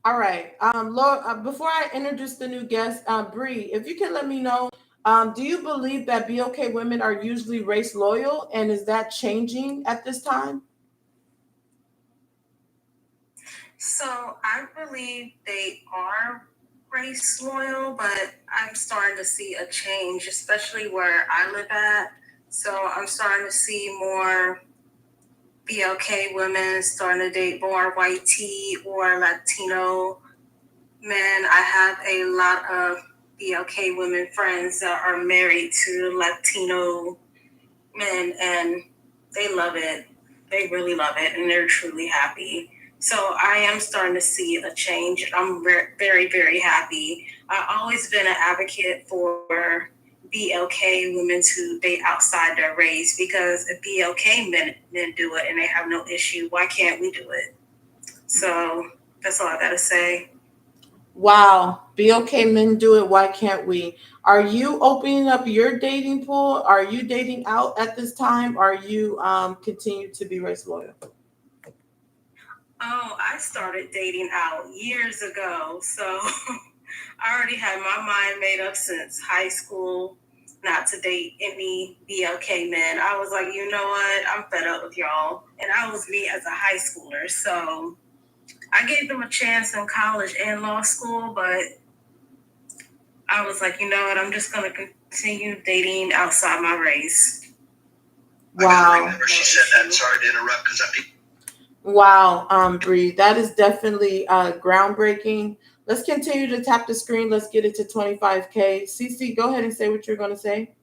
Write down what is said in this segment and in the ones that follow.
All right. Laura, before I introduce the new guest, Bree, if you can let me know, do you believe that BOK women are usually race loyal, and is that changing at this time? So I believe they are race loyal, but I'm starting to see a change, especially where I live at. So I'm starting to see more BLK women starting to date more white tea or Latino men. I have a lot of BLK women friends that are married to Latino men, and they love it. They really love it, and they're truly happy. So I am starting to see a change. I'm very, very happy. I've always been an advocate for BLK women to date outside their race, because if BLK men do it and they have no issue, why can't we do it? So that's all I gotta say. Wow, BOK men do it. Why can't we? Are you opening up your dating pool? Are you dating out at this time? Are you continue to be race loyal? Oh, I started dating out years ago. So I already had my mind made up since high school not to date any BLK men. I was like, you know what? I'm fed up with y'all. And I was me as a high schooler. So I gave them a chance in college and law school, but I was like, you know what? I'm just going to continue dating outside my race. Wow. Remember she said that. Sorry to interrupt because I think. Wow, Bree, that is definitely groundbreaking. Let's continue to tap the screen. Let's get it to 25K. CC, go ahead and say what you're going to say.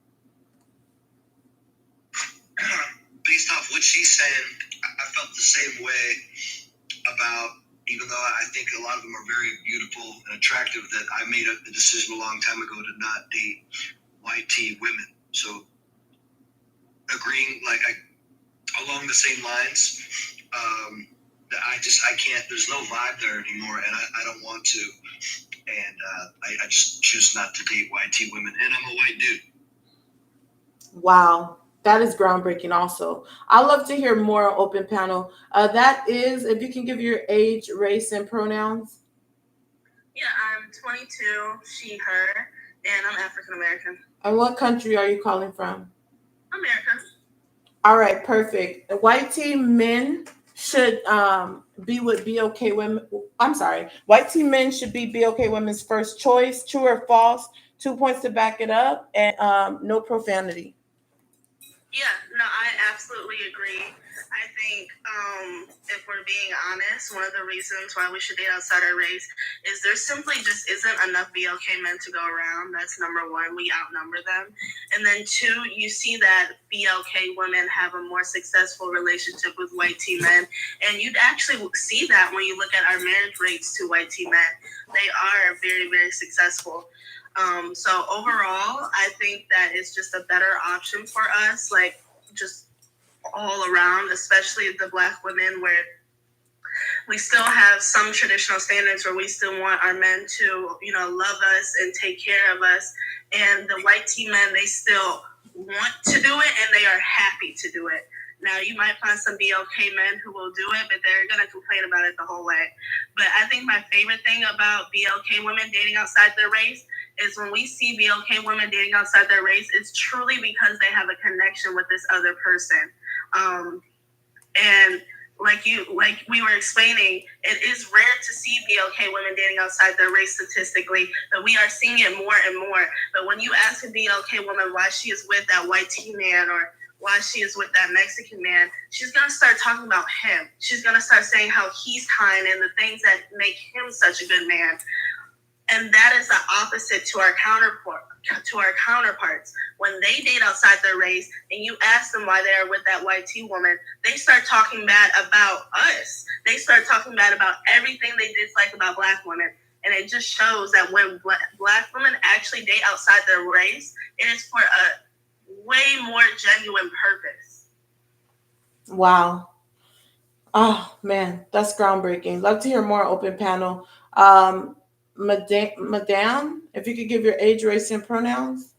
Based off what she's saying, I felt the same way about, even though I think a lot of them are very beautiful and attractive, that I made the decision a long time ago to not date white tea women. So agreeing, like, along the same lines, that I can't, there's no vibe there anymore, and I don't want to. And I just choose not to date white tea women, and I'm a white dude. Wow, that is groundbreaking also. I love to hear more open panel. That is, if you can give your age, race, and pronouns. Yeah, I'm 22, she, her, and I'm African American. And what country are you calling from? America. All right, perfect. The white team men should be with BOK women. I'm sorry. White team men should be BOK women's first choice. True or false? 2 points to back it up, and no profanity. Yeah, no, I absolutely agree. I think if we're being honest, one of the reasons why we should date outside our race is there simply just isn't enough BLK men to go around. That's number one. We outnumber them. And then two, you see that BLK women have a more successful relationship with white tea men. And you'd actually see that when you look at our marriage rates to white tea men. They are very, very successful. So overall, I think that it's just a better option for us, like just all around, especially the Black women, where we still have some traditional standards where we still want our men to, love us and take care of us. And the white tea men, they still want to do it and they are happy to do it. Now, you might find some BLK men who will do it, but they're going to complain about it the whole way. But I think my favorite thing about BLK women dating outside their race is when we see BLK women dating outside their race, it's truly because they have a connection with this other person. And like we were explaining, it is rare to see BLK women dating outside their race statistically, but we are seeing it more and more. But when you ask a BLK woman why she is with that white tea man or why she is with that Mexican man, she's going to start talking about him. She's going to start saying how he's kind and the things that make him such a good man. And that is the opposite to our counterparts. When they date outside their race and you ask them why they're with that white tea woman, they start talking bad about us. They start talking bad about everything they dislike about Black women. And it just shows that when Black women actually date outside their race, it is for a way more genuine purpose. Wow. Oh man, that's groundbreaking. Love to hear more open panel. Madame, if you could give your age, race, and pronouns.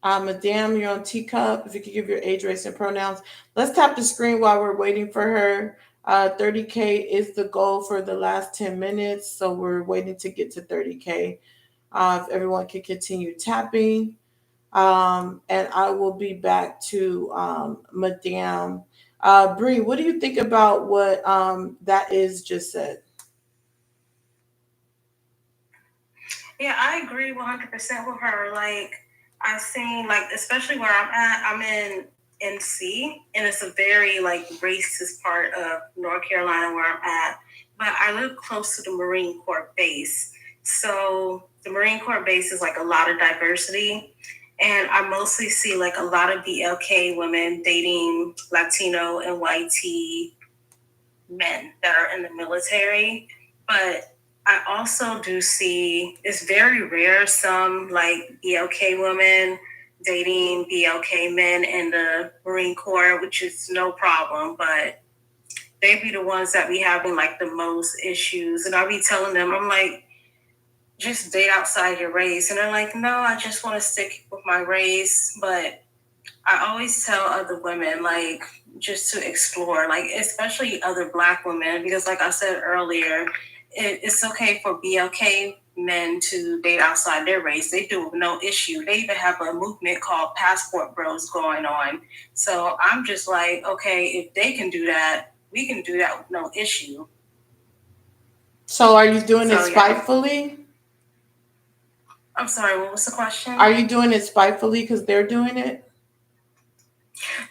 Madame, you're on teacup. If you could give your age, race, and pronouns. Let's tap the screen while we're waiting for her. 30K is the goal for the last 10 minutes. So we're waiting to get to 30K. If everyone can continue tapping. And I will be back to Madame. Bree, what do you think about what that is just said? Yeah, I agree 100% with her. Like, I've seen, like, especially where I'm at, I'm in NC, and it's a very, like, racist part of North Carolina where I'm at. But I live close to the Marine Corps base. So the Marine Corps base is, like, a lot of diversity. And I mostly see, like, a lot of BLK women dating Latino and white men that are in the military. But I also do see, it's very rare, some like BLK women dating BLK men in the Marine Corps, which is no problem, but they be the ones that be having like the most issues. And I'll be telling them, I'm like, just date outside your race. And they're like, no, I just want to stick with my race. But I always tell other women, like, just to explore, like, especially other Black women, because, like I said earlier, it's okay for BLK men to date outside their race. They do no issue. They even have a movement called Passport Bros going on. So I'm just like, okay, if they can do that, we can do that with no issue. So are you doing it So, yeah. spitefully? I'm sorry, what was the question? Are you doing it spitefully because they're doing it?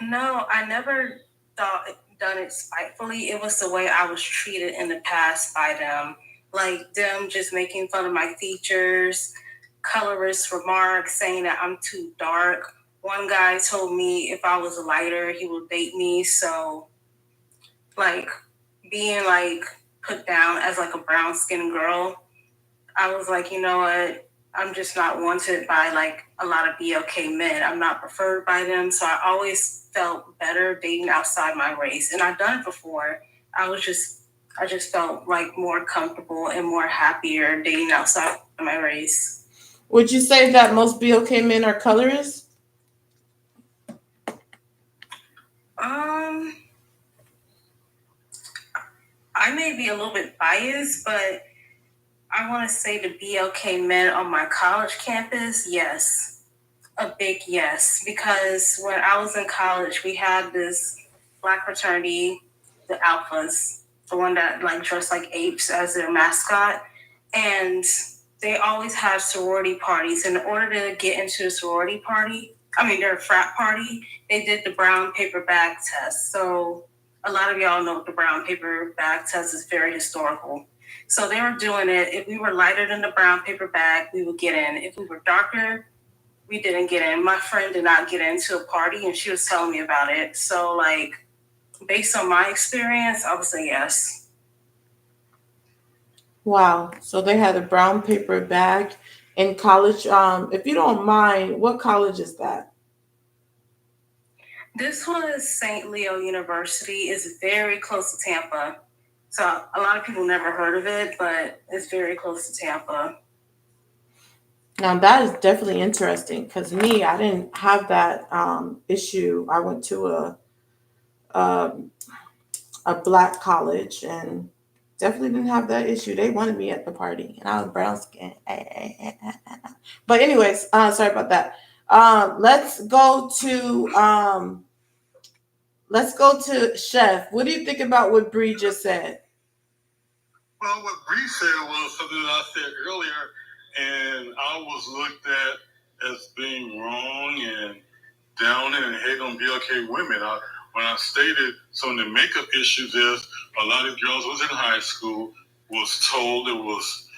No, I never done it spitefully. It was the way I was treated in the past by them. Like them just making fun of my features, colorist remarks, saying that I'm too dark. One guy told me if I was lighter, he would date me. So, like, being like put down as like a brown skinned girl, I was like, you know what? I'm just not wanted by like a lot of BLK men. I'm not preferred by them. So I always felt better dating outside my race. And I've done it before. I just felt like more comfortable and more happier dating outside my race. Would you say that most BLK men are colorists? I may be a little bit biased, but I want to say the BLK men on my college campus, yes. A big yes. Because when I was in college, we had this Black fraternity, the Alphas, the one that like dressed like apes as their mascot. And they always have sorority parties. In order to get into the sorority party, their frat party, they did the brown paper bag test. So a lot of y'all know the brown paper bag test is very historical. So they were doing it. If we were lighter than the brown paper bag, we would get in. If we were darker, we didn't get in. My friend did not get into a party, and she was telling me about it. So, like, based on my experience, I would say yes. Wow. So they had a brown paper bag in college. If you don't mind, what college is that? This was St. Leo University. It's very close to Tampa. So a lot of people never heard of it, but it's very close to Tampa. Now that is definitely interesting because me, I didn't have that issue. I went to um a black college and definitely didn't have that issue. They wanted me at the party, and I was brown skin. But anyways, sorry about that. Let's go to Chef. What do you think about what Bree just said? Well, what Bree said was something that I said earlier, and I was looked at as being wrong and down and hate on BLK women. When I stated some of the makeup issues is a lot of girls was in high school was told it was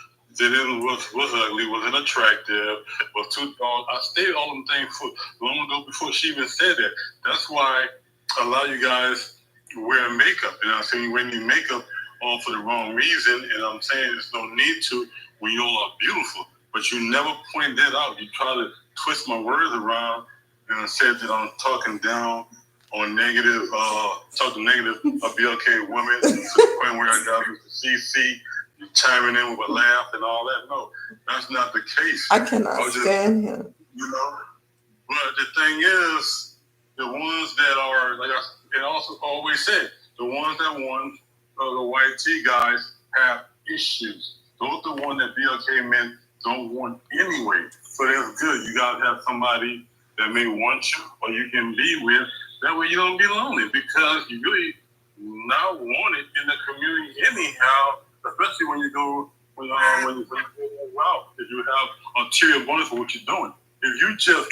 ugly, wasn't attractive, was too tall. I stated all them things long ago before she even said that. That's why a lot of you guys wear makeup. You know what I'm saying? You wear any makeup all for the wrong reason, and I'm saying there's no need to when you all are beautiful. But you never point that out. You try to twist my words around and said that I'm talking down on negative, talking negative of BLK women to the point where I got Mr. CC chiming in with a laugh and all that. No, that's not the case. I cannot stand him. You know, but the thing is, the ones that are, like I also always said, the ones that won the white tee guys have issues. Those are the ones that BLK men don't want anyway. So that's good. You gotta have somebody that may want you or you can be with. That way you don't be lonely because you really not wanted in the community anyhow, especially when you go when you go out, if you have ulterior motives for what you're doing. If you just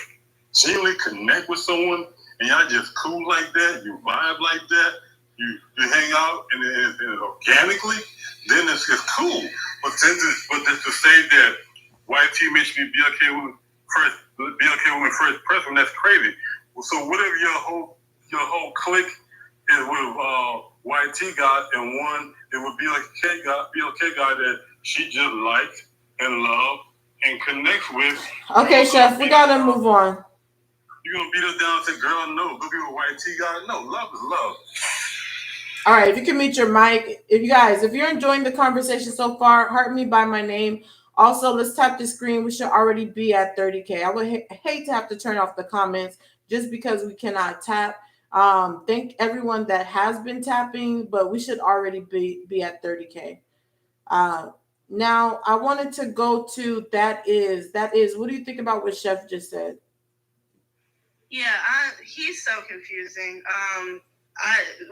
genuinely connect with someone and y'all just cool like that, you vibe like that, you hang out and it's organically, then it's cool. But just to say that white teammates should be BLK women first person, that's crazy. So what if your whole clique is with white T guy and one it would be like BLK guy that she just likes and loves and connects with. Okay, Chef, we gotta move on. You're gonna beat us down and say, girl, no, go be with white T guy. No, love is love. All right, if you can mute your mic. If you're enjoying the conversation so far, heart me by my name. Also, let's tap the screen. We should already be at 30K. I would hate to have to turn off the comments just because we cannot tap. Thank everyone that has been tapping, but we should already be at 30K. Now I wanted to go to that is what do you think about what Chef just said? Yeah, he's so confusing.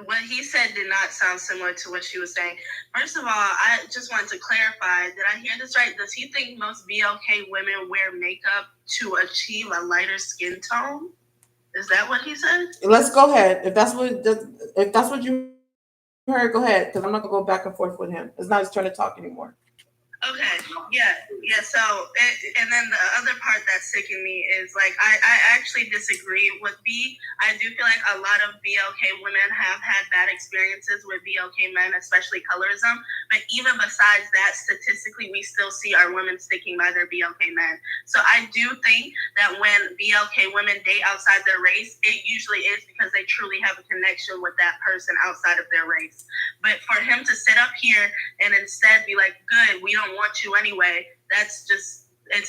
What he said did not sound similar to what she was saying. First of all, I just wanted to clarify, did I hear this right? Does he think most BLK women wear makeup to achieve a lighter skin tone? Is that what he said? Let's go ahead. If that's what you heard, go ahead, because I'm not gonna go back and forth with him. It's not his turn to talk anymore. Okay, yeah. So, and then the other part that's sicking me is like I actually disagree with B. I do feel like a lot of BLK women have had bad experiences with BLK men, especially colorism. But even besides that, statistically, we still see our women sticking by their BLK men. So I do think that when BLK women date outside their race, it usually is because they truly have a connection with that person outside of their race. But for him to sit up here and instead be like, good, we don't want you anyway, it's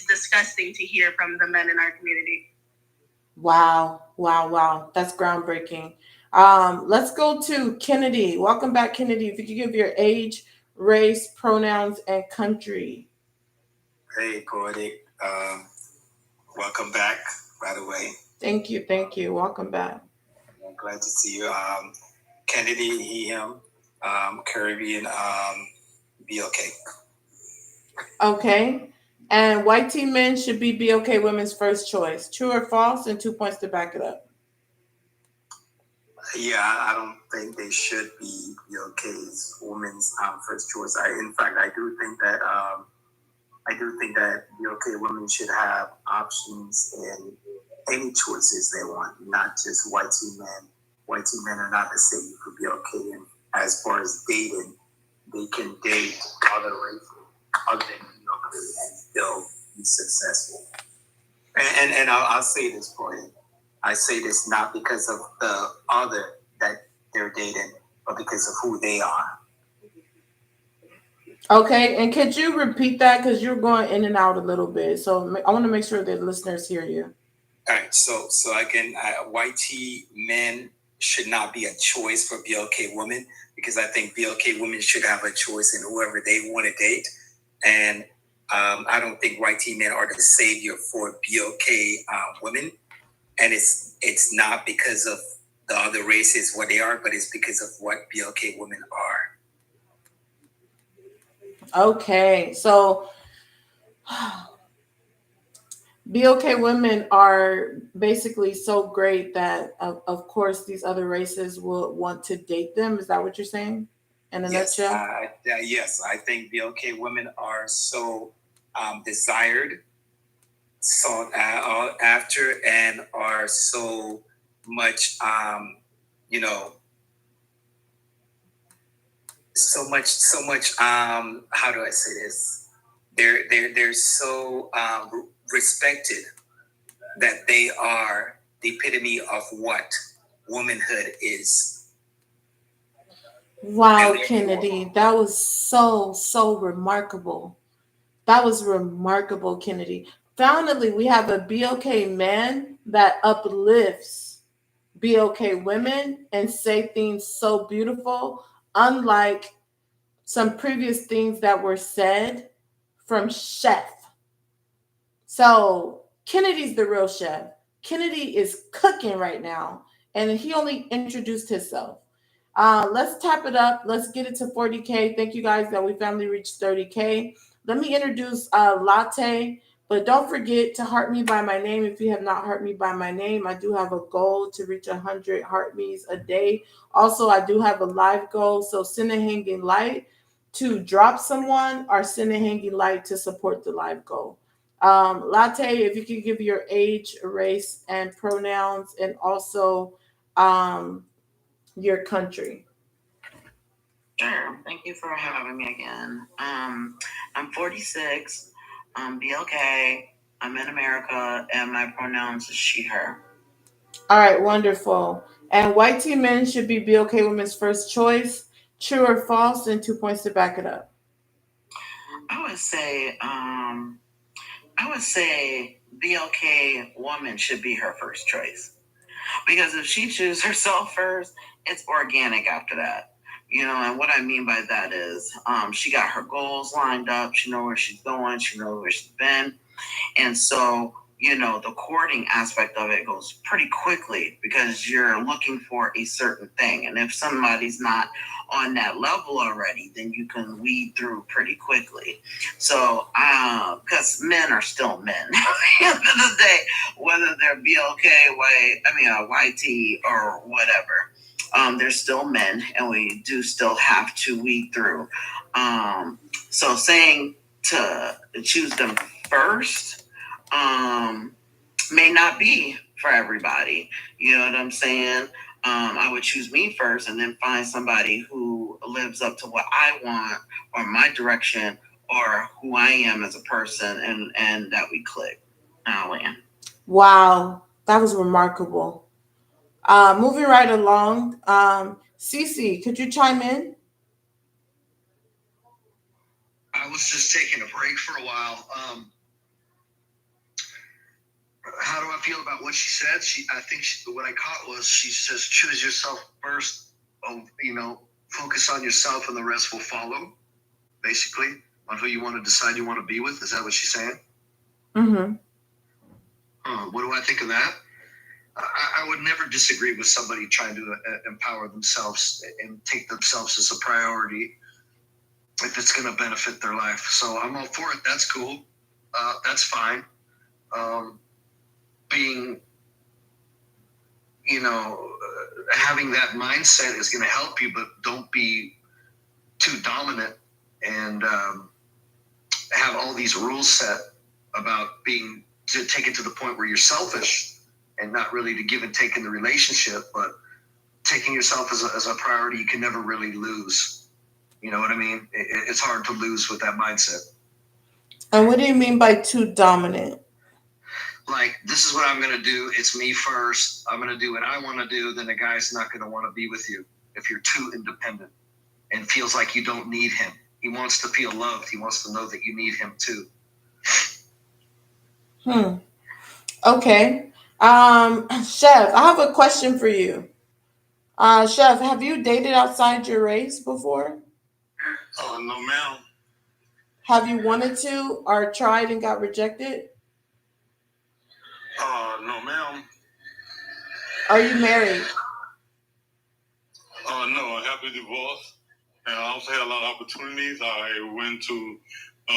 disgusting to hear from the men in our community. Wow. That's groundbreaking. Let's go to Kennedy. Welcome back, Kennedy. If you could give your age, race, pronouns, and country. Hey, Poetic. Welcome back, by the way. Thank you. Welcome back. I'm glad to see you. Kennedy, he, him, Caribbean, BLK. Okay. And white team men should be BLK women's first choice. True or false? And 2 points to back it up. Yeah, I don't think they should be BLK's women's first choice. In fact, I do think that BLK women should have options in any choices they want, not just white team men. White team men are not the same for BLK. And as far as dating, they can date other races other than BLK and still be successful. And I'll say this for you. I say this not because of the other that they're dating, but because of who they are. Okay, and could you repeat that? Because you're going in and out a little bit. So I want to make sure that listeners hear you. All right, so again, white T men should not be a choice for BLK women because I think BLK women should have a choice in whoever they want to date. And I don't think white T men are the savior for BLK women. And it's not because of the other races what they are, but it's because of what BLK women are. Okay, so BLK women are basically so great that, of course, these other races will want to date them. Is that what you're saying? In a nutshell? Yes, I think BLK women are so desired, sought after, and are so much, so much. How do I say this? They're so respected that they are the epitome of what womanhood is. Wow, Kennedy, that was so remarkable. That was remarkable, Kennedy. Finally, we have a BLK man that uplifts BLK women and say things so beautiful, unlike some previous things that were said from Chef. So Kennedy's the real chef. Kennedy is cooking right now, and he only introduced himself. Let's tap it up. Let's get it to 40K. Thank you guys that we finally reached 30K. Let me introduce Latte, but don't forget to heart me by my name if you have not heart me by my name. I do have a goal to reach 100 heart me's a day. Also, I do have a live goal, so send a hanging light to drop someone or send a hanging light to support the live goal. Latte, if you could give your age, race, and pronouns, and also your country. Sure. Thank you for having me again. I'm 46. I'm BLK. I'm in America, and my pronouns is she, her. All right, wonderful. And white teen men should be BLK women's first choice. True or false? And 2 points to back it up. I would say BLK woman should be her first choice. Because if she chooses herself first, it's organic after that. And what I mean by that is she got her goals lined up. She knows where she's going. She knows where she's been. And so, the courting aspect of it goes pretty quickly because you're looking for a certain thing. And if somebody's not on that level already, then you can weed through pretty quickly. So, because men are still men at the end of the day, whether they're BLK, YT, or whatever. They're still men, and we do still have to weed through. So saying to choose them first may not be for everybody. You know what I'm saying? I would choose me first and then find somebody who lives up to what I want or my direction or who I am as a person and that we click. Now, Land. Wow, that was remarkable. Moving right along, Cece, could you chime in? I was just taking a break for a while. How do I feel about what she said? What I caught was she says, choose yourself first. Focus on yourself and the rest will follow, basically, on who you want to decide you want to be with. Is that what she's saying? Mm-hmm. What do I think of that? I would never disagree with somebody trying to empower themselves and take themselves as a priority if it's going to benefit their life. So I'm all for it. That's cool. That's fine. Having that mindset is going to help you, but don't be too dominant and have all these rules set about to take it to the point where you're selfish and not really to give and take in the relationship, but taking yourself as a priority. You can never really lose. You know what I mean? It's hard to lose with that mindset. And what do you mean by too dominant? Like, this is what I'm going to do. It's me first. I'm going to do what I want to do. Then the guy's not going to want to be with you if you're too independent and feels like you don't need him. He wants to feel loved. He wants to know that you need him too. Okay. Chef, I have a question for you. Chef, have you dated outside your race before? Oh, no, ma'am. Have you wanted to or tried and got rejected? No, ma'am. Are you married? No, I'm happily divorced. And I also had a lot of opportunities. I went to a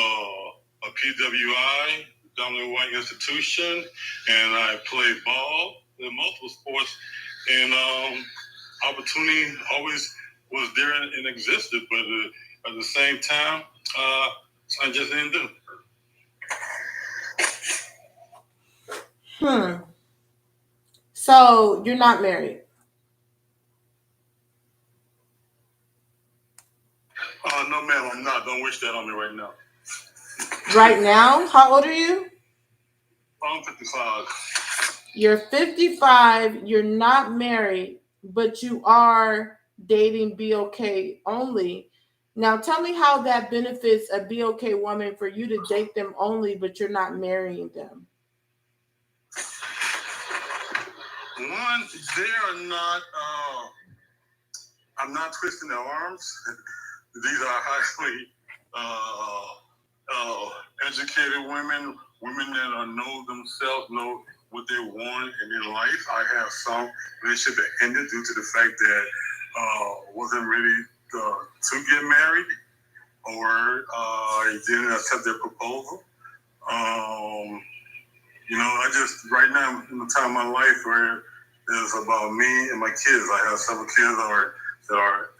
PWI, dominant white institution, and I played ball in multiple sports. And opportunity always was there and existed, but at the same time, I just didn't do it. So you're not married? No, ma'am, I'm not. Don't wish that on me right now. Right now? How old are you? I'm 55. You're 55. You're not married, but you are dating BOK only. Now tell me how that benefits a BOK woman for you to date them only, but you're not marrying them. One, they are not, I'm not twisting their arms. these are highly educated women, women that know themselves, know what they want in their life. I have some relationship that ended due to the fact that wasn't ready to get married, or didn't accept their proposal. I just right now I'm in the time of my life where it's about me and my kids. I have several kids that are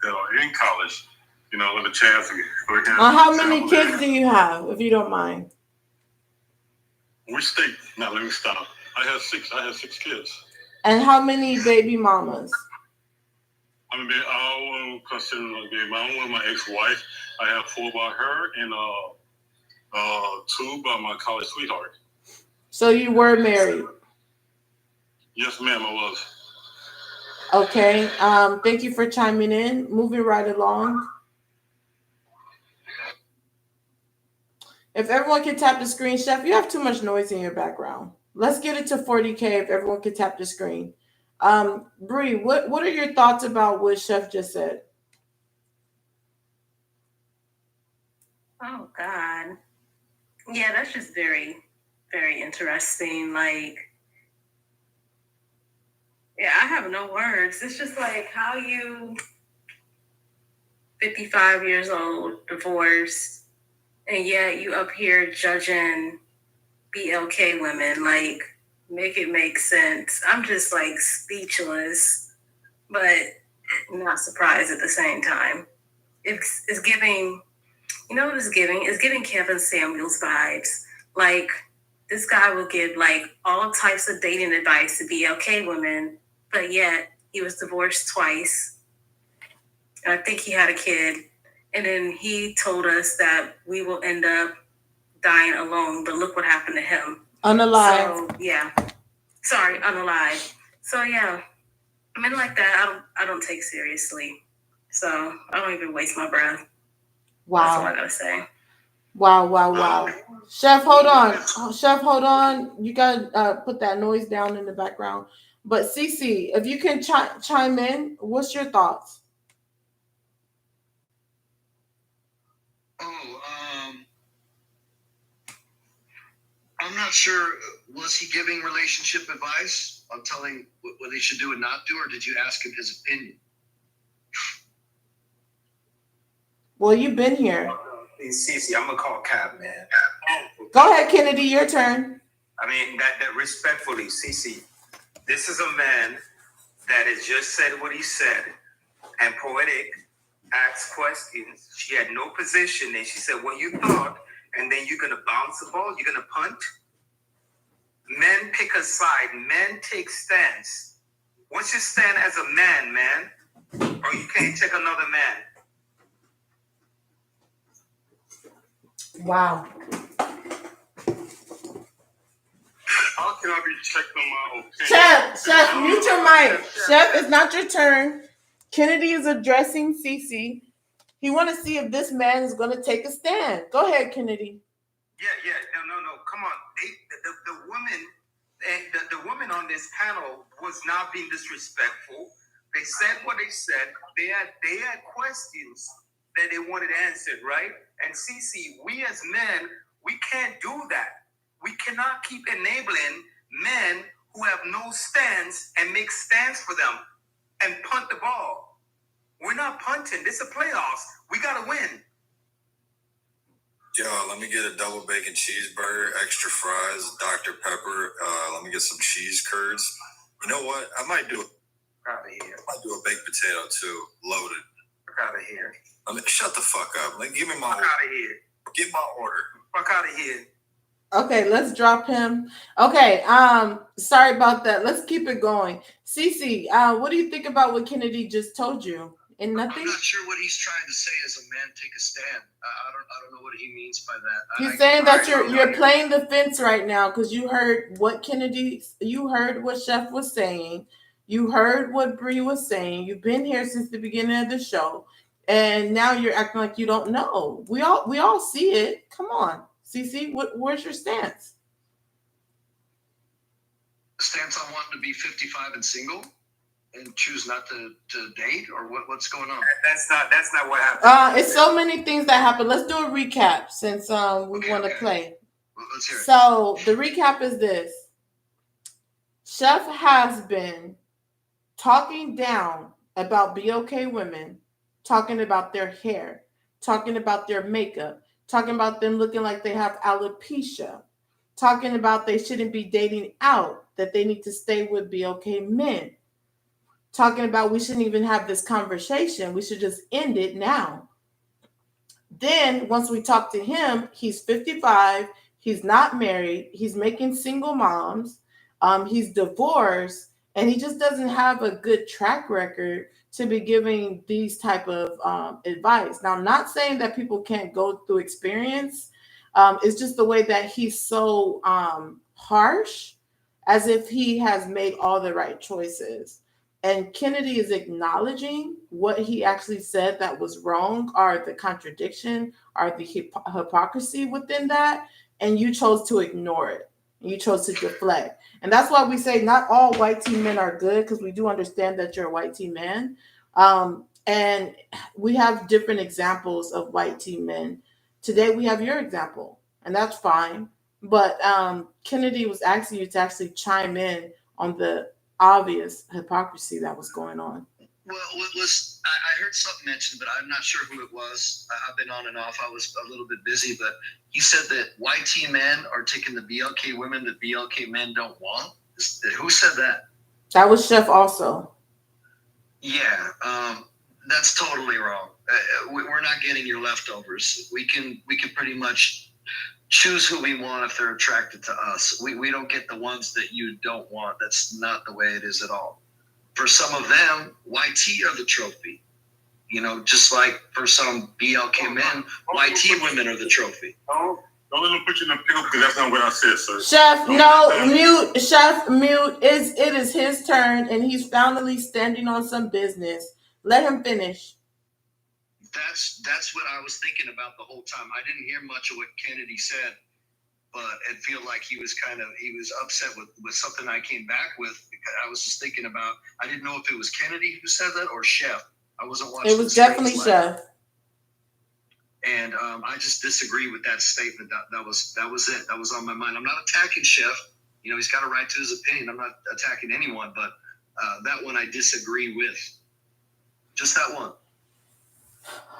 in college. With a chance to go ahead. How many kids do you have, if you don't mind? Which state? Now let me stop. I have six kids. And how many baby mamas? I won't consider a baby mama. One of my ex-wife. I have 4 by her and 2 by my college sweetheart. So you were married? Yes, ma'am, I was. Okay. Thank you for chiming in. Moving right along. If everyone can tap the screen, Chef, you have too much noise in your background. Let's get it to 40K if everyone can tap the screen. Bree, what are your thoughts about what Chef just said? Oh God. Yeah, that's just very, very interesting. Like, yeah, I have no words. It's just like how you 55 years old, divorced, and yet you up here judging BLK women. Like, make it make sense. I'm just like speechless, but not surprised at the same time. It's giving, you know what it's giving? It's giving Kevin Samuels vibes. Like, this guy will give like all types of dating advice to BLK women, but yet he was divorced twice. And I think he had a kid. And then he told us that we will end up dying alone, but look what happened to him. Unalive. So, yeah. Sorry, unalive. So, yeah. Men like that, I don't take seriously. So, I don't even waste my breath. Wow. That's all I gotta say. Wow. Chef, hold on. You gotta put that noise down in the background. But Cece, if you can chime in, what's your thoughts? I'm not sure. Was he giving relationship advice on telling what they should do and not do, or did you ask him his opinion? Well, you've been here. Cece, I'm gonna call Cap, man. Go ahead, Kennedy, your turn. I mean, that respectfully, Cece, this is a man that has just said what he said, and Poetic asked questions. She had no position, and she said what you thought, and then you're gonna bounce the ball, you're gonna punt. Men pick a side, men take stance. What's your stand as a man, or you can't take another man? Wow. How can I be checked on my opinion? Chef, mute your mic. Chef, it's not your turn. Kennedy is addressing Cece. He want to see if this man is going to take a stand. Go ahead, Kennedy. Yeah. No. Come on. The woman on this panel was not being disrespectful. They said what they said. They had questions that they wanted answered, right? And Cece, we as men, we can't do that. We cannot keep enabling men who have no stance and make stands for them and punt the ball. We're not punting. This is a playoffs. We got to win. Yo, let me get a double bacon cheeseburger, extra fries, Dr. Pepper. Let me get some cheese curds. You know what? I might do Out of here. a baked potato too, loaded. Fuck out of here. Shut the fuck up. Like, give me my Fuck order. out of here. Get my order. Fuck out of here. Okay, let's drop him. Okay, sorry about that. Let's keep it going. Cece, what do you think about what Kennedy just told you? And nothing? I'm not sure what he's trying to say as a man take a stand. I don't know what he means by that. He's saying that you're playing the fence right now because you heard what you heard what Chef was saying. You heard what Bree was saying. You've been here since the beginning of the show. And now you're acting like you don't know. We all see it. Come on. Cece, where's your stance? Stance on wanting to be 55 and single? and choose not to date, or what's going on? That's not what happened. It's so many things that happen. Let's do a recap since we want to play. Well, let's hear it. So the recap is this. Chef has been talking down about BOK women, talking about their hair, talking about their makeup, talking about them looking like they have alopecia, talking about they shouldn't be dating out, that they need to stay with BOK men, talking about we shouldn't even have this conversation. We should just end it now. Then once we talk to him, he's 55. He's not married. He's making single moms. He's divorced, and he just doesn't have a good track record to be giving these type of advice. Now, I'm not saying that people can't go through experience. It's just the way that he's so harsh, as if he has made all the right choices. And Kennedy is acknowledging what he actually said that was wrong, or the contradiction, or the hypocrisy within that. And you chose to ignore it. You chose to deflect. And that's why we say not all white teen men are good, because we do understand that you're a white teen man. And we have different examples of white teen men. Today we have your example, and that's fine. But Kennedy was asking you to actually chime in on the obvious hypocrisy that was going on. Well, I heard something mentioned, but I'm not sure who it was. I've been on and off. I was a little bit busy, but he said that YT men are taking the BLK women that BLK men don't want. Who said that? That was Chef also. Yeah, that's totally wrong. We're not getting your leftovers. We can pretty much choose who we want if they're attracted to us. We don't get the ones that you don't want. That's not the way it is at all. For some of them, YT are the trophy. You know, just like for some BLK men, YT women are the trophy. Don't let them put you in the pickle, because that's not what I said, sir. Chef, no, mute. Chef, mute. It is his turn, and he's finally standing on some business. Let him finish. That's what I was thinking about the whole time. I didn't hear much of what Kennedy said, but it feel like he was upset with something I came back with. Because I was just thinking about, I didn't know if it was Kennedy who said that or Chef. I wasn't watching. It was definitely Chef. And I just disagree with that statement. That was it. That was on my mind. I'm not attacking Chef. You know, he's got a right to his opinion. I'm not attacking anyone, but that one I disagree with. Just that one.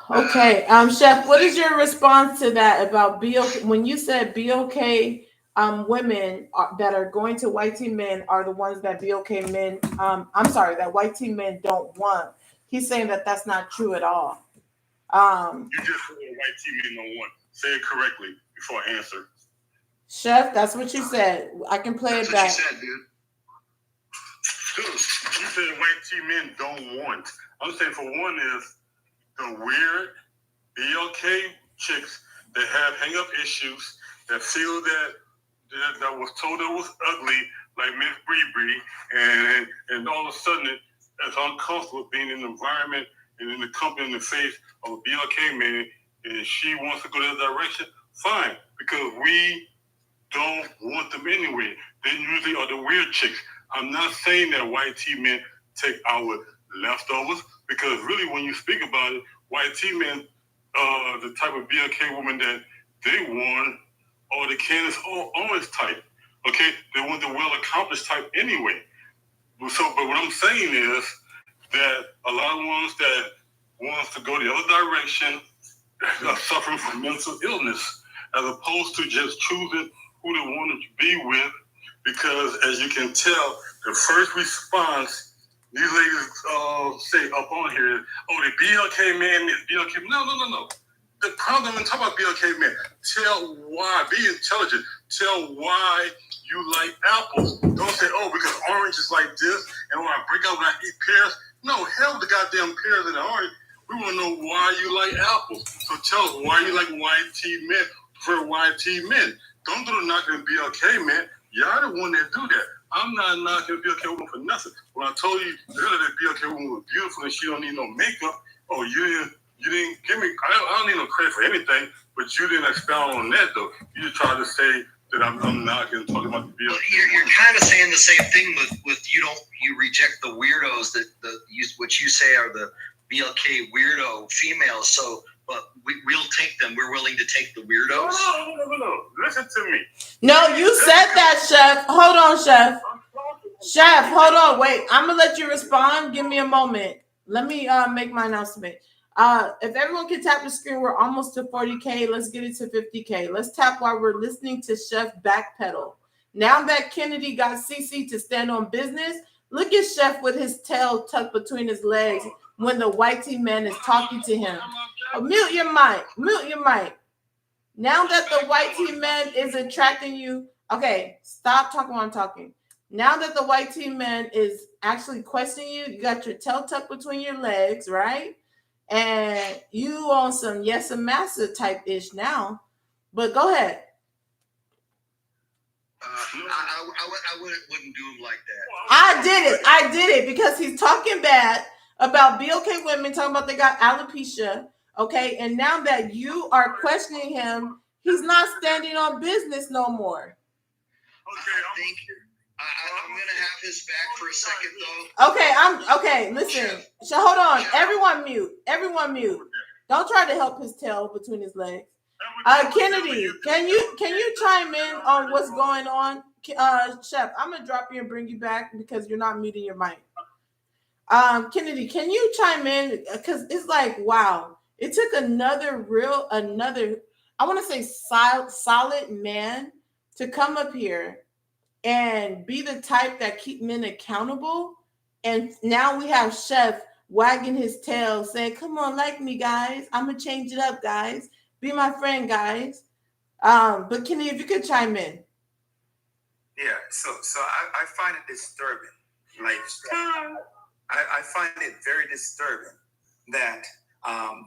Okay, Chef, what is your response to that about BOK? When you said BOK women that are going to white teen men are the ones that BOK men, that white teen men don't want. He's saying that that's not true at all. You just said white teen men don't want. Say it correctly before I answer. Chef, that's what you said. I can play That's it back. what you said, dude. Dude, you said white teen men don't want. I'm saying for one is the weird BLK chicks that have hang-up issues, that feel that was told it was ugly, like Miss Bree, and all of a sudden it's uncomfortable being in the environment and in the company in the face of a BLK man, and she wants to go that direction. Fine, because we don't want them anyway. They usually are the weird chicks. I'm not saying that white tea men take our leftovers, because really when you speak about it, white tea men, the type of BLK woman that they want, or the Candace Owens type, okay? They want the well-accomplished type anyway. So, but what I'm saying is that a lot of ones that want to go the other direction are suffering from mental illness, as opposed to just choosing who they want to be with, because as you can tell, the first response these ladies say up on here, the BLK man is BLK. No. The problem when talk about BLK man, tell why. Be intelligent. Tell why you like apples. Don't say, because orange is like this, and when I break out when I eat pears. No, hell with the goddamn pears and the orange. We want to know why you like apples. So tell us why you like YT men, prefer YT men. Don't do the knocking BLK men. Y'all the one that do that. I'm not knocking a BLK woman for nothing. When I told you earlier that BLK woman was beautiful and she don't need no makeup, you didn't give me, I don't need no credit for anything, but you didn't expound on that though. You just tried to say that I'm not going to talk about the BLK. Well, you're kind of saying the same thing with you reject the weirdos what you say are the BLK weirdo females. So, but we'll take them. We're willing to take the weirdos. No. Listen to me. No, you said that, Chef. Hold on, Chef. Chef, hold on. Wait, I'm gonna let you respond. Give me a moment. Let me make my announcement. If everyone can tap the screen, we're almost to 40K. Let's get it to 50K. Let's tap while we're listening to Chef backpedal. Now that Kennedy got CC to stand on business, look at Chef with his tail tucked between his legs when the white tea man is talking to him. Oh, mute your mic. Mute your mic. Now that the white tea man is attracting you, okay, stop talking while I'm talking. Now that the white tea man is actually questioning you, you got your tail tucked between your legs, right? And you on some yes and massa type ish now. But go ahead. I wouldn't do him like that. I did it because he's talking bad about BLK women, talking about they got alopecia. Okay, and now that you are questioning him, he's not standing on business no more. Okay, thank you. I'm gonna have his back for a second though. Okay. Listen, so hold on. Everyone mute. Don't try to help his tail between his legs. Kennedy, can you chime in on what's going on? Chef, I'm gonna drop you and bring you back because you're not muting your mic. Kennedy, can you chime in? Because it's like, wow, it took another I want to say solid man to come up here and be the type that keep men accountable. And now we have Chef wagging his tail saying, come on, like me, guys. I'm going to change it up, guys. Be my friend, guys. But Kenny, if you could chime in. Yeah, so I find it disturbing. Like, I find it very disturbing that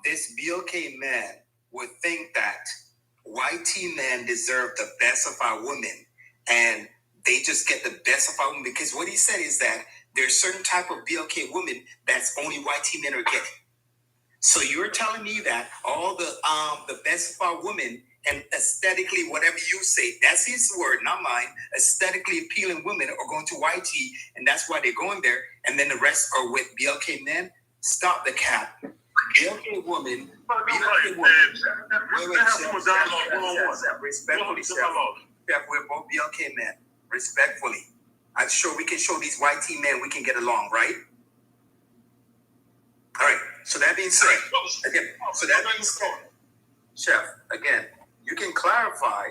this BLK man would think that white tea men deserve the best of our women, and they just get the best of our women, because what he said is that there's certain type of BLK women that's only white tea men are getting. So you're telling me that all the best of our women and aesthetically, whatever you say, that's his word, not mine, aesthetically appealing women are going to white tea, and that's why they're going there, and then the rest are with BLK men? Stop the cap. BLK woman, BLK woman. Respectfully, Chef, we're both BLK men. Respectfully. I'm sure we can show these white tea men we can get along, right? All right. So that being said, Chef, again, you can clarify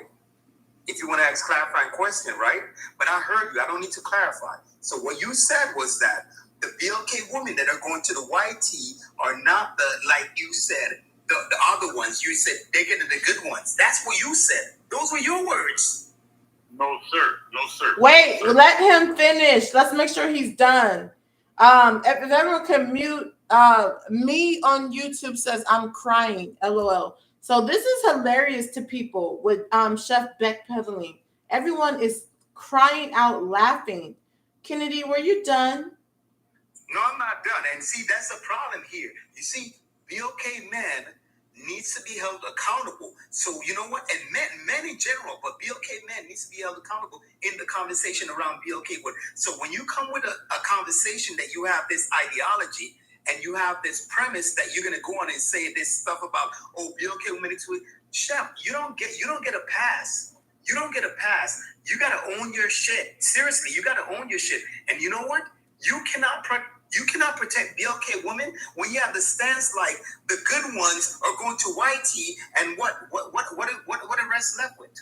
if you want to ask clarifying question, right? But I heard you. I don't need to clarify. So what you said was that the BLK women that are going to the white tea are not the, like you said, the other ones. You said they're getting the good ones. That's what you said. Those were your words. No, sir. Wait, let him finish. Let's make sure he's done. If everyone can mute, me on YouTube says I'm crying, LOL. So this is hilarious to people with Chef backpedaling. Everyone is crying out laughing. Kennedy, were you done? No, I'm not done. And see, that's the problem here. You see, BLK men needs to be held accountable. So you know what? And men in general, but BLK men needs to be held accountable in the conversation around BLK. So when you come with a conversation that you have this ideology and you have this premise that you're gonna go on and say this stuff about, oh, BLK women, Chef, you don't get a pass. You don't get a pass. You gotta own your shit. Seriously, you gotta own your shit. And you know what? You cannot protect BLK women when you have the stance like the good ones are going to white tea, and what the rest left with?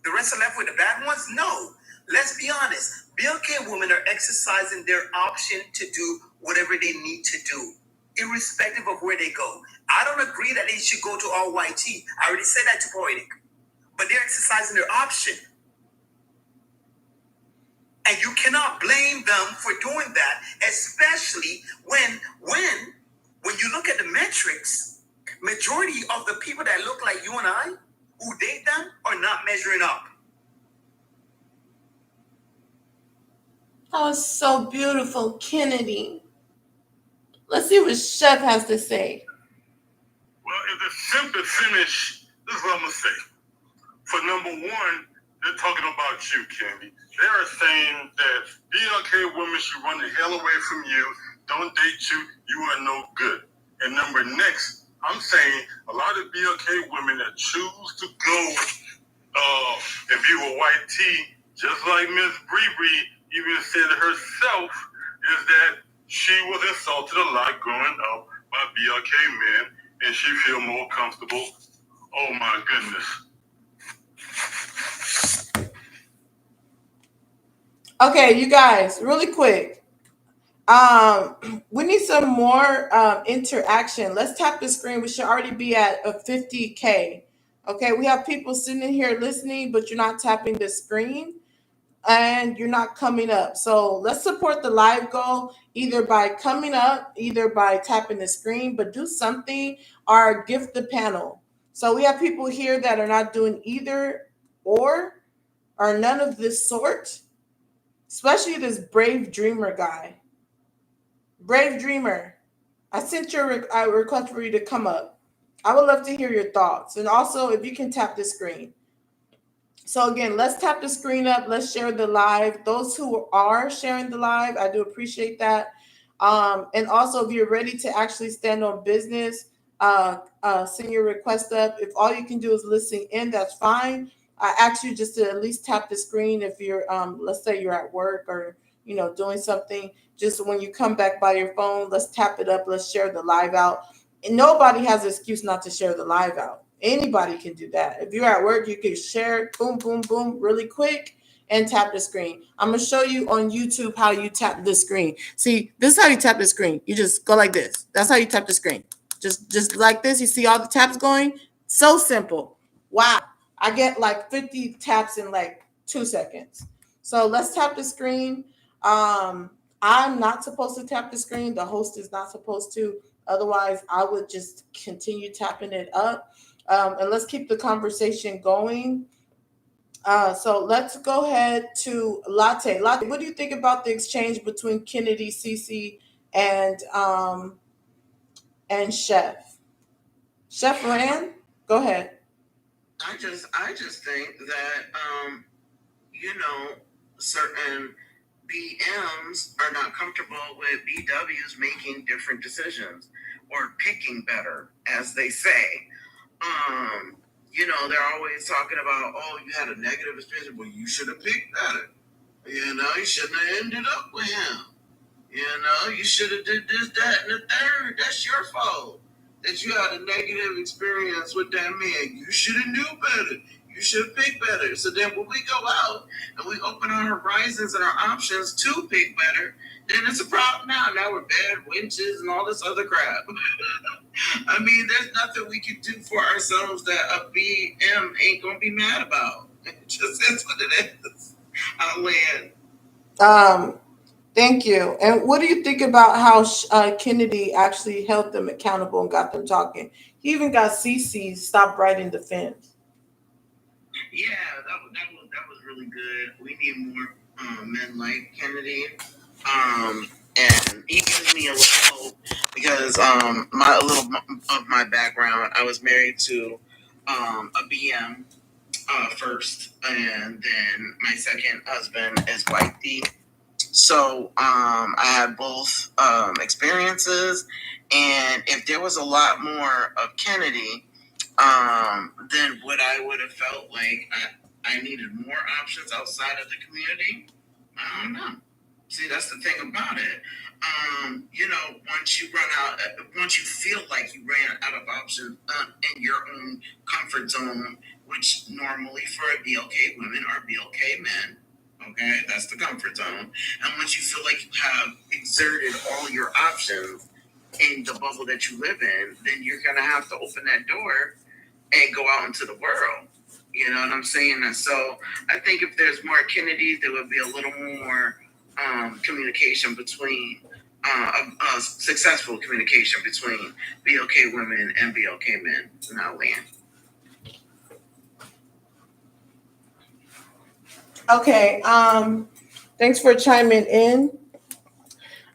The rest are left with the bad ones? No. Let's be honest. BLK women are exercising their option to do whatever they need to do, irrespective of where they go. I don't agree that they should go to all white tea. I already said that to Poetic. But they're exercising their option. And you cannot blame them for doing that, especially when you look at the metrics, majority of the people that look like you and I who date them are not measuring up. Oh, so beautiful, Kennedy. Let's see what Chef has to say. Well, if the simple finish, this is what I'm going to say. For number one, They're talking about you, Candy. They are saying that BLK women should run the hell away from you. Don't date you. You are no good. And number next, I'm saying a lot of BLK women that choose to go and be with white tea, just like Miss Bree even said herself, is that she was insulted a lot growing up by BLK men, and she feel more comfortable. Oh my goodness. Okay, you guys, really quick. We need some more interaction. Let's tap the screen. We should already be at a 50K. Okay, we have people sitting in here listening, but you're not tapping the screen and you're not coming up. So let's support the live goal either by coming up, either by tapping the screen, but do something or gift the panel. So we have people here that are not doing either or none of this sort, especially this Brave Dreamer guy. Brave Dreamer, I sent your a request for you to come up. I would love to hear your thoughts. And also, if you can tap the screen. So again, let's tap the screen up. Let's share the live. Those who are sharing the live, I do appreciate that. And also, if you're ready to actually stand on business, send your request up. If all you can do is listen in, that's fine. I ask you just to at least tap the screen if you're, let's say you're at work or doing something. Just when you come back by your phone, let's tap it up. Let's share the live out. And nobody has an excuse not to share the live out. Anybody can do that. If you're at work, you can share, boom, boom, boom, really quick and tap the screen. I'm going to show you on YouTube how you tap the screen. See, this is how you tap the screen. You just go like this. That's how you tap the screen. Just like this. You see all the taps going? So simple. Wow. I get like 50 taps in like 2 seconds. So let's tap the screen. I'm not supposed to tap the screen. The host is not supposed to. Otherwise, I would just continue tapping it up. And let's keep the conversation going. So let's go ahead to Latte. Latte, what do you think about the exchange between Kennedy, Cece, and Chef? Chef Rand, go ahead. I just think that certain BMs are not comfortable with BWs making different decisions or picking better, as they say. They're always talking about, oh, you had a negative experience. Well, you should have picked better. You shouldn't have ended up with him. You should have did this, that, and the third. That's your fault that you had a negative experience with that man. You should have knew better. You should have picked better. So then when we go out and we open our horizons and our options to pick better, then it's a problem now. Now we're bad wenches and all this other crap. I mean, there's nothing we can do for ourselves that a BM ain't going to be mad about. It just is what it is. I'll land. Thank you. And what do you think about how Kennedy actually held them accountable and got them talking? He even got Cece stop writing the fence. Yeah, that was really good. We need more men like Kennedy. And he gives me a little hope because a little of my background, I was married to a BM first, and then my second husband is white D. So I had both experiences, and if there was a lot more of Kennedy, then what I would have felt like I needed more options outside of the community. I don't know. See, that's the thing about it. Once you feel like you ran out of options in your own comfort zone, which normally for BLK women are BLK men, okay, that's the comfort zone. And once you feel like you have exerted all your options in the bubble that you live in, then you're going to have to open that door and go out into the world. You know what I'm saying? And so I think if there's more Kennedys, there would be a little more communication between, successful communication between BLK women and BLK men in our land. Okay. Thanks for chiming in.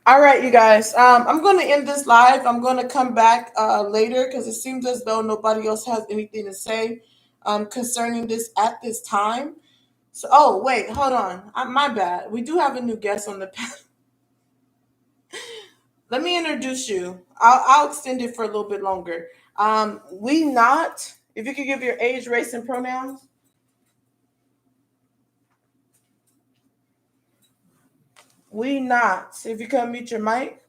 All right, you guys. I'm going to end this live. I'm going to come back later because it seems as though nobody else has anything to say concerning this at this time. So, oh wait, hold on. My bad. We do have a new guest on the panel. Let me introduce you. I'll extend it for a little bit longer. We not. If you could give your age, race, and pronouns. We not. If you can mute your mic.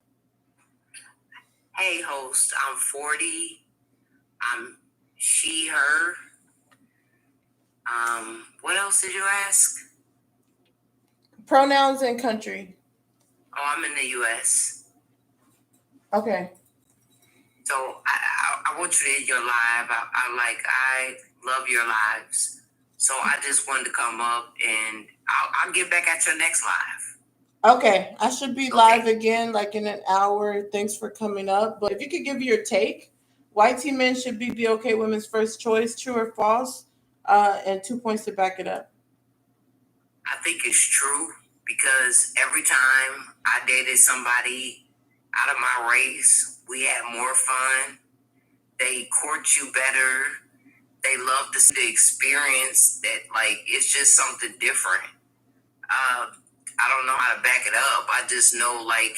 Hey, host. I'm 40. I'm she, her. What else did you ask? Pronouns and country. Oh, I'm in the U.S. Okay. So I want you to hit your live. I love your lives. So I just wanted to come up and I'll get back at your next live. Okay. I should be live again like in an hour. Thanks for coming up. But if you could give your take, YT men should be BOK women's first choice, true or false, and 2 points to back it up. I think it's true because every time I dated somebody out of my race, we had more fun. They court you better. They love to see the experience that, like, it's just something different. I don't know how to back it up. I just know, like,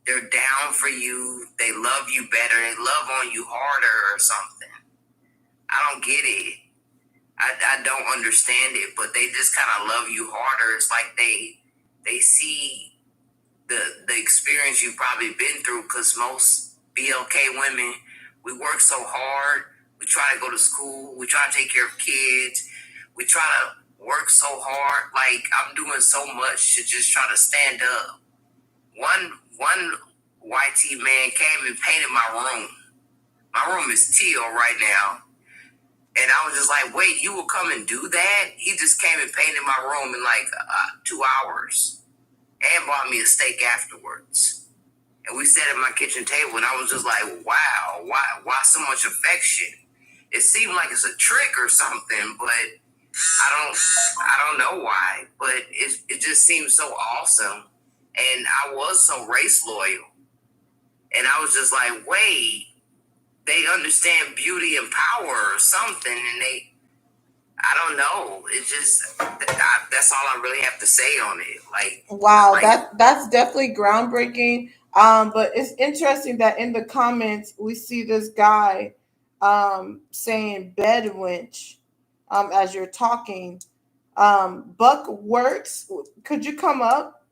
they're down for you. They love you better. They love on you harder or something. I don't get it. I don't understand it, but they just kind of love you harder. It's like they see the experience you've probably been through, because most BLK women, we work so hard. We try to go to school. We try to take care of kids. We try to work so hard. Like, I'm doing so much to just try to stand up. One YT man came and painted my room. My room is teal right now. And I was just like, wait, you will come and do that? He just came and painted my room in like 2 hours and bought me a steak afterwards. And we sat at my kitchen table and I was just like, wow, why so much affection? It seemed like it's a trick or something, but I don't know why, but it just seems so awesome. And I was so race loyal. And I was just like, wait, they understand beauty and power or something, and I don't know. It's just, that's all I really have to say on it. Like, wow, that's definitely groundbreaking. But it's interesting that in the comments we see this guy saying bed wench as you're talking. Buck Works, could you come up?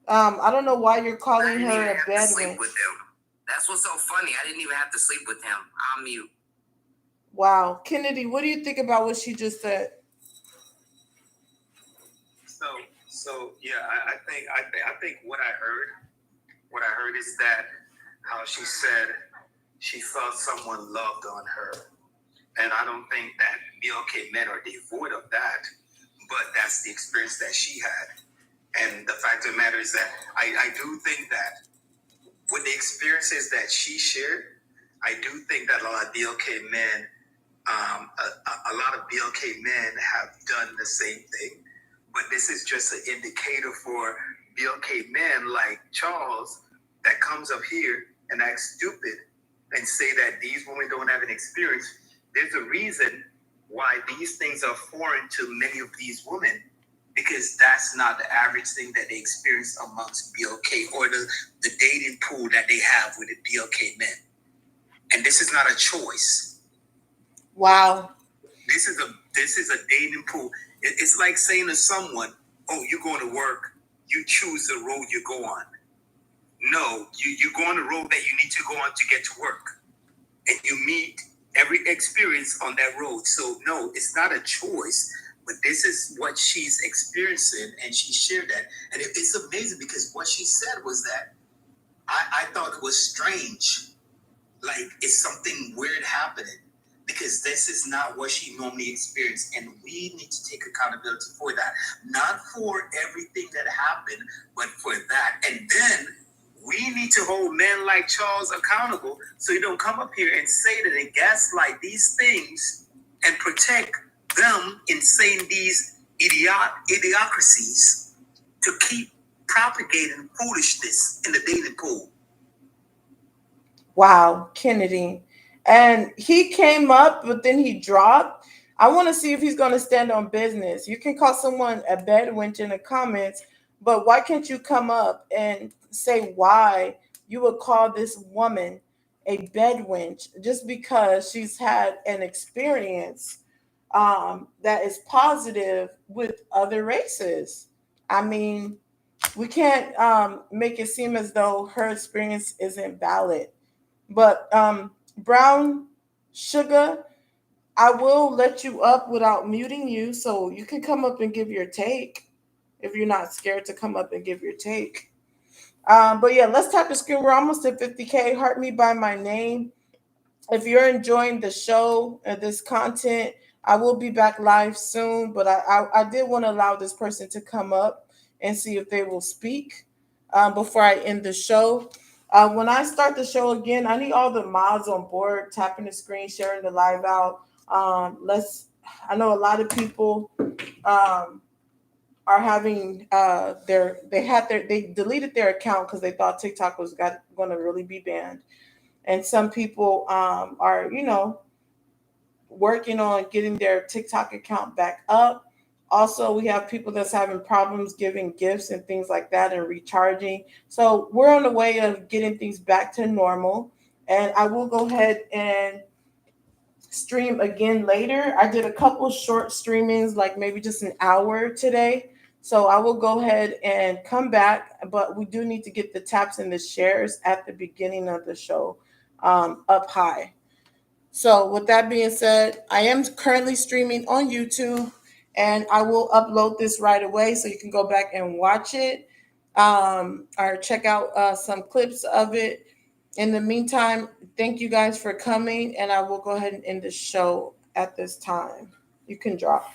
I don't know why you're calling her a bed wench. That's what's so funny. I didn't even have to sleep with him. I'm mute. Wow. Kennedy, what do you think about what she just said? So yeah, I think what I heard is that how she said she felt someone loved on her. And I don't think that BLK men are devoid of that, but that's the experience that she had. And the fact of the matter is that I do think that with the experiences that she shared, I do think that a lot of BLK men, a lot of BLK men have done the same thing. But this is just an indicator for BLK men like Charles that comes up here and acts stupid and say that these women don't have an experience. There's a reason why these things are foreign to many of these women, because that's not the average thing that they experience amongst BLK or the dating pool that they have with the BLK men. And this is not a choice. Wow. This is a dating pool. It's like saying to someone, oh, you're going to work, you choose the road you go on. No, you go on the road that you need to go on to get to work. And you meet every experience on that road. So no, it's not a choice. But this is what she's experiencing, and she shared that. And it's amazing because what she said was that I thought it was strange. Like, it's something weird happening, because this is not what she normally experienced. And we need to take accountability for that. Not for everything that happened, but for that. And then we need to hold men like Charles accountable so you don't come up here and say that they gaslight these things and protect them in saying these idiocracies to keep propagating foolishness in the dating pool. Wow, Kennedy. And he came up, but then he dropped. I want to see if he's going to stand on business. You can call someone a bedwench in the comments, but why can't you come up and say why you would call this woman a bedwench just because she's had an experience that is positive with other races? I mean, we can't make it seem as though her experience isn't valid. But Brown Sugar, I will let you up without muting you, so you can come up and give your take if you're not scared to come up and give your take. But yeah, let's tap the screen. We're almost at 50K. Heart me by my name. If you're enjoying the show and this content, I will be back live soon. But I did want to allow this person to come up and see if they will speak before I end the show. When I start the show again, I need all the mods on board, tapping the screen, sharing the live out. I know a lot of people are having they deleted their account because they thought TikTok was going to really be banned. And some people are, working on getting their TikTok account back up. Also, we have people that's having problems giving gifts and things like that and recharging. So we're on the way of getting things back to normal. And I will go ahead and stream again later. I did a couple short streamings, like maybe just an hour today. So I will go ahead and come back, but we do need to get the taps and the shares at the beginning of the show up high. So with that being said, I am currently streaming on YouTube, and I will upload this right away so you can go back and watch it or check out some clips of it. In the meantime, thank you guys for coming, and I will go ahead and end the show at this time. You can drop.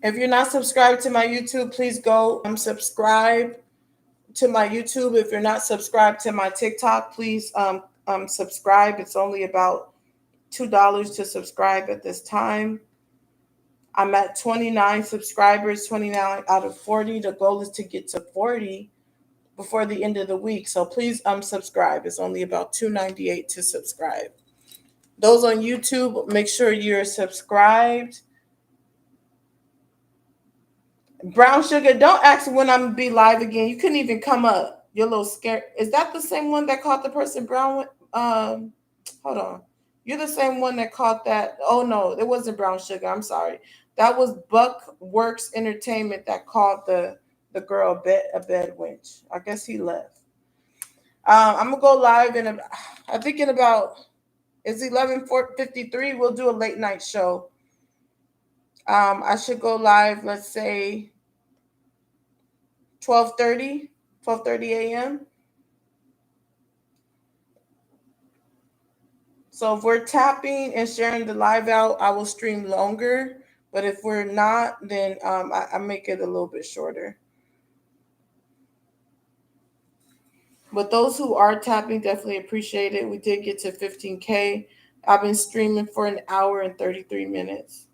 If you're not subscribed to my YouTube, please go subscribe to my YouTube. If you're not subscribed to my TikTok, please subscribe. It's only about $2 to subscribe at this time. I'm at 29 subscribers, 29 out of 40. The goal is to get to 40 before the end of the week. So please subscribe. It's only about $2.98 to subscribe. Those on YouTube, make sure you're subscribed. Brown Sugar, don't ask when I'm gonna be live again. You couldn't even come up. You're a little scared. Is that the same one that caught the person Brown? Hold on. You're the same one that caught that. Oh no, it wasn't Brown Sugar. I'm sorry. That was Buck Works Entertainment that called the girl a bed wench. I guess he left. I'm gonna go live in about it's 11:53. We'll do a late night show. I should go live, let's say 12:30 a.m. So if we're tapping and sharing the live out, I will stream longer. But if we're not, then I make it a little bit shorter. But those who are tapping, definitely appreciate it. We did get to 15K. I've been streaming for an hour and 33 minutes.